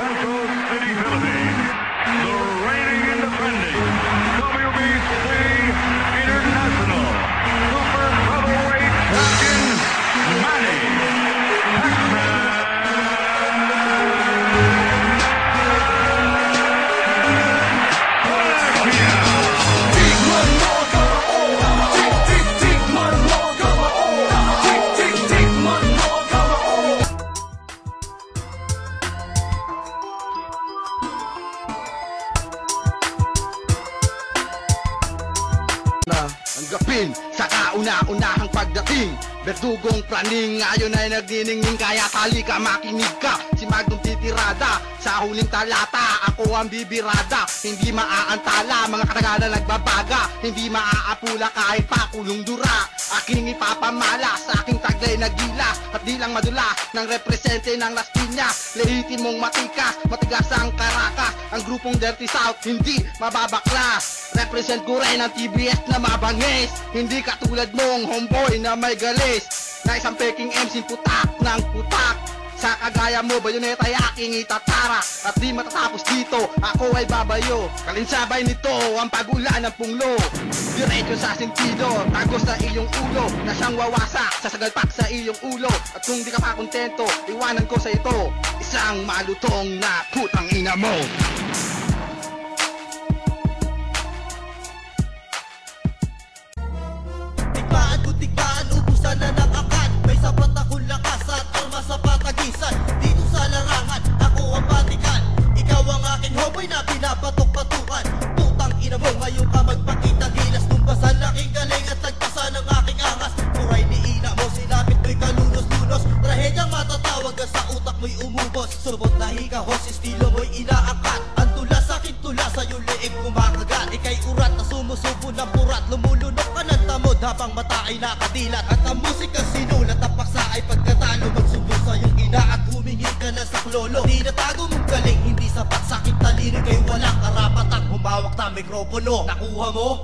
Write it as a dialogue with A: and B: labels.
A: Central City, Philippines, the reigning and defending WBC International Super Featherweight Champion, Manny Pacquiao.
B: Tanggapin sa kauna-unahang pagdating, berdugong praning ngayon ay nagniningning, kaya tali ka, makinig ka. Si Magnum titirada sa huling talata, ako ang bibirada, hindi maaantala. Mga katagalan nagbabaga, hindi maaapula kahit pa kulong dura. Aking ipapamala sa aking taglay na gila, at di lang madula ng represente ng Las Piñas. Lehitimong matikas, matigas ang Caracas. Ang grupong Dirty South hindi mababaklas. Represent ko rin ang TBS na mabangis, hindi katulad mong homeboy na may galis, na isang peking MC putak ng putak. Sa kagaya mo, bayoneta ay aking itatara, at di matatapos dito, ako ay babayo. Kalinsabay nito ang pag-ulan ng punglo, diretso sa sentido, tagos sa iyong ulo, na siyang wawasak, sasagalpak sa iyong ulo. At kung di ka pa kontento, iwanan ko sa ito isang malutong na putang ina mo.
C: Tikmaan, ubusan na ng akad. May sapat akong lakas at arma sa patagisan. Dito sa larangan, ako ang batikan. Ikaw ang aking homeboy na pinapatok-patukan. Putang ina mo, ngayon ka magpakita gilas. Tumbasan laking galing at nagpasan ng aking angas. Kuray ni ina mo, sinapit mo'y kalunos-lunos. Trahedyang matatawag sa utak mo'y umubos. Subot na higahos, estilo mo'y inaangkat. Ang tula sa'kin, tula sa'yo leeg kumakagat. Ika'y urat na sumusubo ng purat. Lumulunok ka ng tamod habang mata ay nakadilat. At ang musika sinulat, ang paksa ay pagkatalo. Magsubo sa iyong ina at humingi ka na sa klolo. Tinatago mong galing, hindi sapat sakit talino. Kay walang karapatang humawak na mikropono. Nakuha mo?